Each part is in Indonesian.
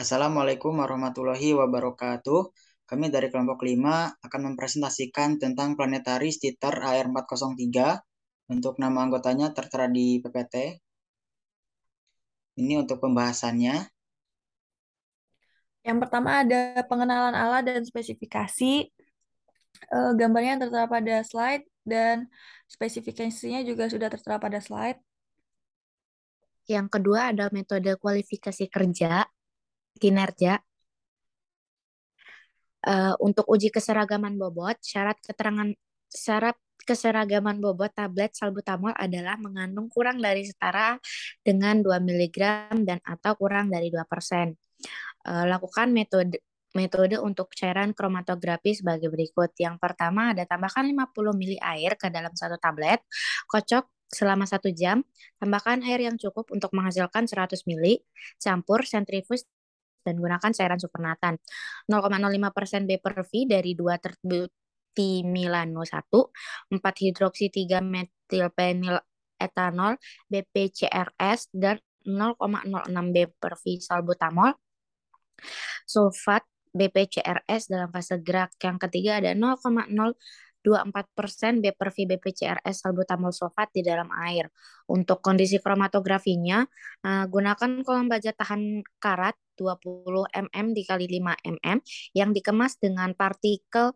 Assalamualaikum warahmatullahi wabarakatuh. Kami dari kelompok 5 akan mempresentasikan tentang planetaris Titer AR403. Untuk nama anggotanya tertera di PPT. Ini untuk pembahasannya. Yang pertama ada pengenalan alat dan spesifikasi. Gambarnya yang tertera pada slide dan spesifikasinya juga sudah tertera pada slide. Yang kedua ada metode kualifikasi kerja, kinerja. Untuk uji keseragaman bobot, syarat keseragaman bobot tablet salbutamol adalah mengandung kurang dari setara dengan 2 miligram dan atau kurang dari 2%. Lakukan metode untuk cairan kromatografi sebagai berikut. Yang pertama ada tambahkan 50 ml air ke dalam satu tablet, kocok selama 1 jam, tambahkan air yang cukup untuk menghasilkan 100 ml, campur sentrifuge dan gunakan cairan supernatan. 0,05% B per V dari 2 terbukti Milano 1, 4 hidroksi 3 metilpenil etanol, BPCRS, dan 0,06 B per V salbutamol, sulfat BPCRS dalam fase gerak. Yang ketiga ada 0,024% B per V BPCRS salbutamol sulfat di dalam air. Untuk kondisi kromatografinya, gunakan kolom baja tahan karat 20 mm dikali 5 mm yang dikemas dengan partikel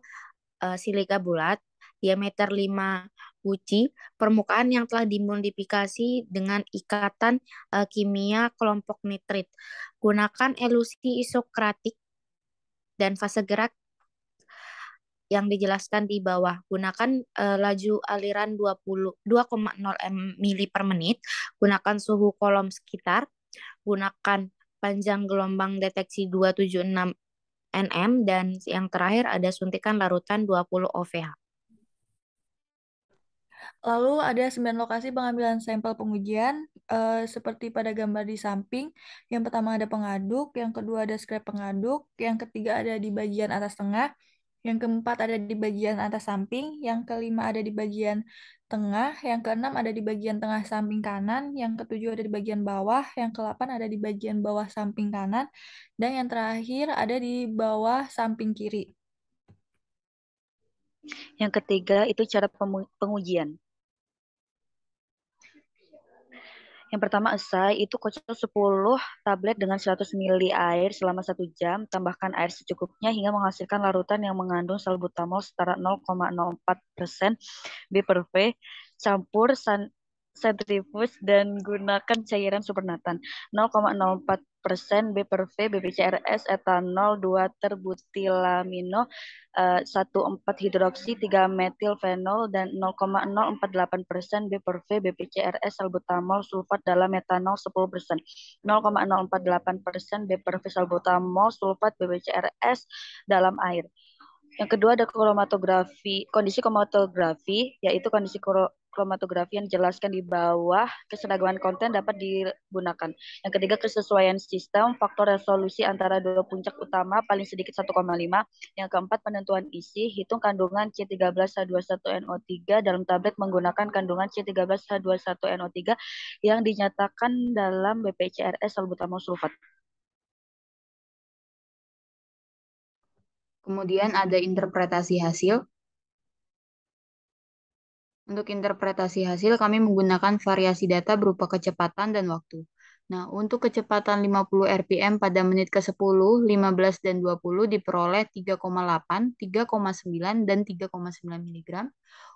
silika bulat diameter 5 guci, permukaan yang telah dimodifikasi dengan ikatan kimia kelompok nitrit. Gunakan elusi isokratik dan fase gerak yang dijelaskan di bawah. Gunakan laju aliran 2,0 mili per menit. Gunakan suhu kolom sekitar. Gunakan panjang gelombang deteksi 276 nm. Dan yang terakhir ada suntikan larutan 20 OVH. Lalu ada 9 lokasi pengambilan sampel pengujian seperti pada gambar di samping. Yang pertama ada pengaduk, yang kedua ada skrap pengaduk, yang ketiga ada di bagian atas tengah, yang keempat ada di bagian atas samping, yang kelima ada di bagian tengah, yang keenam ada di bagian tengah samping kanan, yang ketujuh ada di bagian bawah, yang kedelapan ada di bagian bawah samping kanan, dan yang terakhir ada di bawah samping kiri. Yang ketiga itu cara pengujian. Yang pertama esai itu kocok 10 tablet dengan 100 ml air selama 1 jam, tambahkan air secukupnya hingga menghasilkan larutan yang mengandung salbutamol setara 0,04% B per V, campur sentrifuge dan gunakan cairan supernatan 0,04% B per V BPCRS etanol 2 terbutilamino 1,4 hidroksi 3 metilfenol dan 0,048% B per V BPCRS salbutamol sulfat dalam metanol 10%, 0,048% B per V salbutamol sulfat BPCRS dalam air. Yang kedua ada kondisi kromatografi, yaitu kondisi kromatografi yang dijelaskan di bawah. Keseragaman konten dapat digunakan. Yang ketiga kesesuaian sistem, faktor resolusi antara dua puncak utama paling sedikit 1,5. Yang keempat penentuan isi, hitung kandungan C13H21NO3 dalam tablet menggunakan kandungan C13H21NO3 yang dinyatakan dalam BPCRS salbutamol sulfat. Kemudian ada interpretasi hasil. Untuk interpretasi hasil, kami menggunakan variasi data berupa kecepatan dan waktu. Nah, untuk kecepatan 50 rpm pada menit ke-10, 15, dan 20 diperoleh 3,8, 3,9, dan 3,9 mg.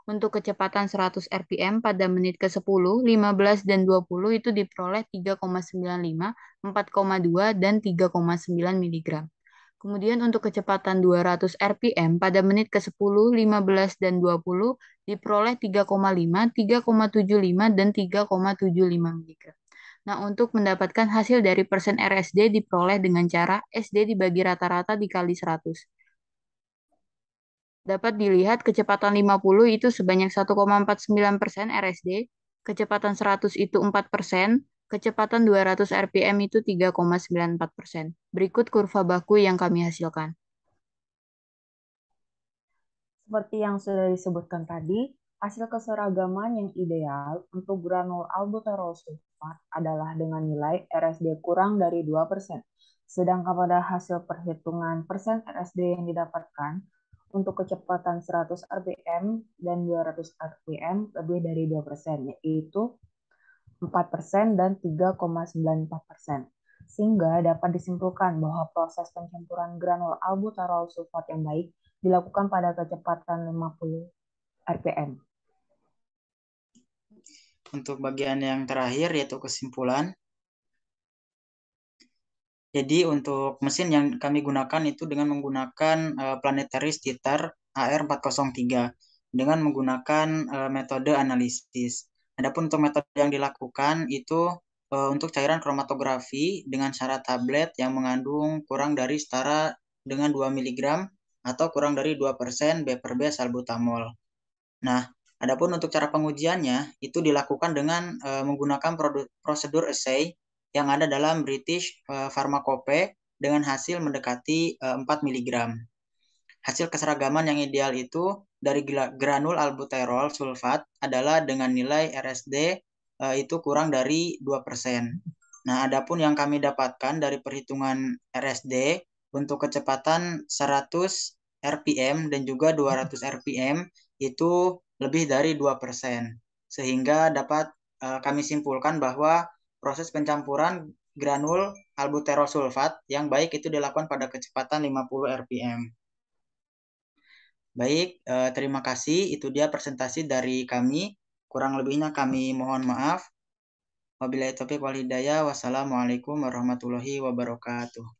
Untuk kecepatan 100 rpm pada menit ke-10, 15, dan 20 itu diperoleh 3,95, 4,2, dan 3,9 mg. Kemudian untuk kecepatan 200 rpm pada menit ke-10, 15, dan 20 diperoleh 3,5, 3,75, dan 3,75 mg. Nah, untuk mendapatkan hasil dari persen RSD diperoleh dengan cara SD dibagi rata-rata dikali 100. Dapat dilihat kecepatan 50 itu sebanyak 1,49% RSD, kecepatan 100 itu 4%, kecepatan 200 rpm itu 3,94%. Berikut kurva baku yang kami hasilkan. Seperti yang sudah disebutkan tadi, hasil keseragaman yang ideal untuk granul albuterol sulfat adalah dengan nilai RSD kurang dari 2%. Sedangkan pada hasil perhitungan persen RSD yang didapatkan untuk kecepatan 100 rpm dan 200 rpm lebih dari 2%, yaitu 4% dan 3,94%. Sehingga dapat disimpulkan bahwa proses pencampuran granul albuterol sulfat yang baik dilakukan pada kecepatan 50 rpm. Untuk bagian yang terakhir yaitu kesimpulan. Jadi untuk mesin yang kami gunakan itu dengan menggunakan planetary stitter AR403 dengan menggunakan metode analisis. Adapun untuk metode yang dilakukan itu untuk cairan kromatografi dengan syarat tablet yang mengandung kurang dari setara dengan 2 mg atau kurang dari 2% B/B salbutamol. Nah, adapun untuk cara pengujiannya itu dilakukan dengan menggunakan prosedur assay yang ada dalam British Pharmacopoeia dengan hasil mendekati 4 mg. Hasil keseragaman yang ideal itu dari granul albuterol sulfat adalah dengan nilai RSD itu kurang dari 2%. Nah, adapun yang kami dapatkan dari perhitungan RSD untuk kecepatan 100 rpm dan juga 200 rpm itu lebih dari 2%. Sehingga dapat kami simpulkan bahwa proses pencampuran granul albuterol sulfat yang baik itu dilakukan pada kecepatan 50 rpm. Baik, terima kasih. Itu dia presentasi dari kami. Kurang lebihnya kami mohon maaf. Wabillahi taufiq wal hidayah. Wassalamualaikum warahmatullahi wabarakatuh.